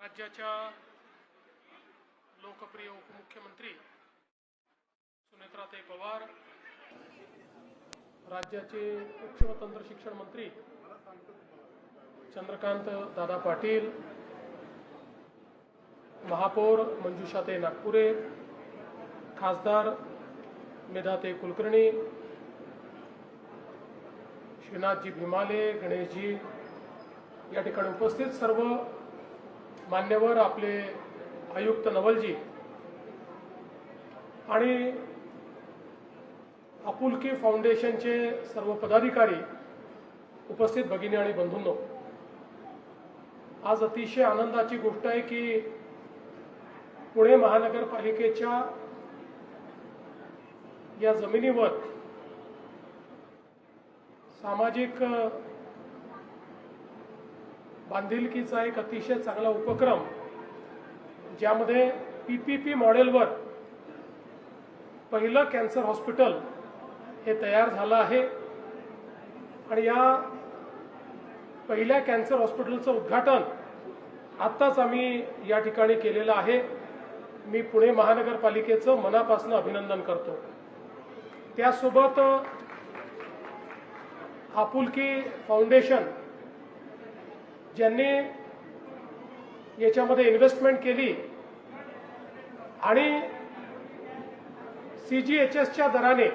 राज्याच्या लोकप्रिय उपमुख्यमंत्री सुनेत्राताई पवार, राज्याचे उच्च व तंत्र शिक्षण मंत्री चंद्रकांत दादा पाटील, महापौर मंजुषाताई नागपुरे, खासदार मेधाताई कुलकर्णी, श्रीनाथजी भीमाले, गणेशजी, या ठिकाणी उपस्थित सर्व मान्यवर, आपले आयुक्त नवलजी आणि आपुलकी फाउंडेशनचे सर्व पदाधिकारी, उपस्थित भगिनी आणि बंधूंनो, आज अतिशय आनंदाची गोष्ट आहे की पुणे महानगरपालिकेच्या या जमिनीवर सामाजिक बांधिलकीचा एक अतिशय चांगला उपक्रम, ज्यामध्ये पीपीपी मॉडेलवर पहिलं कॅन्सर हॉस्पिटल हे तयार झालं आहे आणि या पहिल्या कॅन्सर हॉस्पिटलचं उद्घाटन आत्ताच आम्ही या ठिकाणी केलेलं आहे। मी पुणे महानगरपालिकेचं मनापासून अभिनंदन करतो। त्यासोबत आपुलकी फाउंडेशन ज्यांनी याच्यामध्ये इन्व्हेस्टमेंट केली आणि CGHSच्या दराने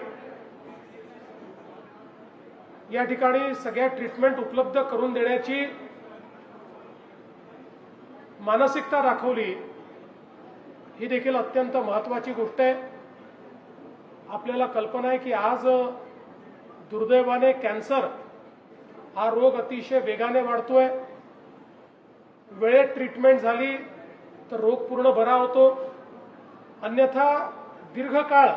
या ठिकाणी सगळ्या ट्रीटमेंट उपलब्ध करून देण्याची मानसिकता दाखवली, ही देखील अत्यंत महत्त्वाची गोष्ट आहे। आपल्याला कल्पना आहे की आज दुर्दैवाने कॅन्सर हा रोग अतिशय वेगाने वाढतोय। वेळेत ट्रीटमेंट झाली तर रोग पूर्ण बरा होतो, अन्यथा दीर्घकाळ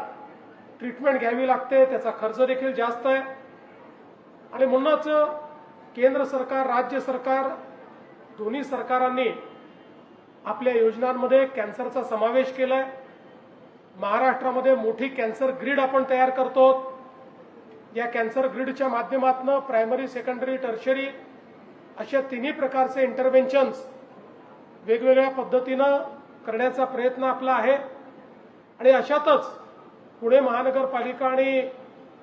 ट्रीटमेंट घ्यावी लागते, त्याचा खर्च देखील जास्त आहे। आणि म्हणूनच केंद्र सरकार, राज्य सरकार, दोन्ही सरकारांनी आपल्या योजनांमध्ये कॅन्सरचा समावेश केलाय। महाराष्ट्रामध्ये मोठी कॅन्सर ग्रीड आपण तयार करतो। या कॅन्सर ग्रीडच्या माध्यमातून प्रायमरी, सेकंडरी, टर्शरी अशा तिन्ही प्रकारचे इंटरव्हेन्शन्स वेगवेगळ्या पद्धतीनं करण्याचा प्रयत्न आपला आहे। आणि अशातच पुणे महानगरपालिका आणि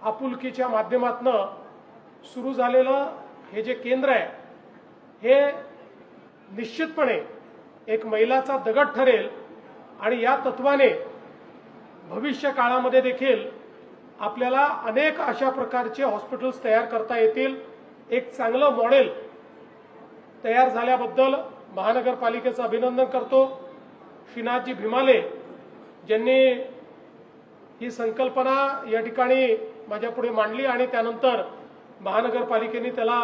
आपुलकीच्या माध्यमातून सुरू झालेलं हे जे केंद्र आहे, हे निश्चितपणे एक मैलाचा दगड ठरेल आणि या तत्वाने भविष्य काळामध्ये देखील आपल्याला अनेक अशा प्रकारचे हॉस्पिटल्स तयार करता येतील। एक चांगलं मॉडेल तयार झाल्याबद्दल महानगरपालिकेचं अभिनंदन करतो। श्रीनाथजी भीमाले ज्यांनी ही संकल्पना या ठिकाणी माझ्यापुढे मांडली आणि त्यानंतर महानगरपालिकेने त्याला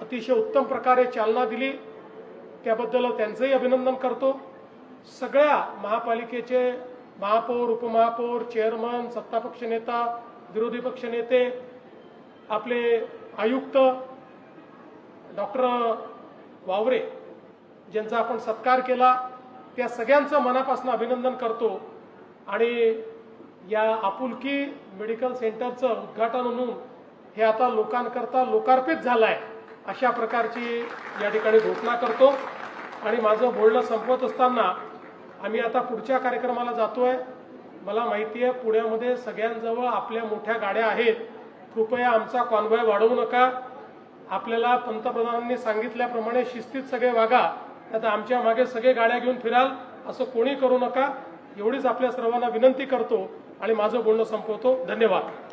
अतिशय उत्तम प्रकारे चालना दिली, त्याबद्दल त्यांचंही अभिनंदन करतो। सगळ्या महापालिकेचे महापौर, उपमहापौर, चेअरमन, सत्तापक्ष नेता, विरोधी पक्ष नेते, आपले आयुक्त डॉक्टर वावरे ज्यांचा आपण सत्कार केला, त्या सगळ्यांचं मनापासून अभिनंदन करतो। आणि या आपुलकी मेडिकल सेंटरचं उद्घाटन म्हणून हे आता लोकांकरता लोकार्पित झालं आहे, अशा प्रकारची या ठिकाणी घोषणा करतो। आणि माझं बोलणं संपवत असताना आम्ही आता पुढच्या कार्यक्रमाला जातोय। मला माहिती आहे पुण्यामध्ये सगळ्यांजवळ आपल्या मोठ्या गाड्या आहेत, कृपया आमचा कॉन्व्हॉय वाढवू नका। आपल्याला पंतप्रधानांनी सांगितल्याप्रमाणे शिस्तीत सगळे वागा, आता आमच्या मागे सगळे गाड्या घेऊन फिराल असं कोणी करू नका, एवढीच आपल्या सर्वांना विनंती करतो आणि माझं बोलणं संपवतो। धन्यवाद।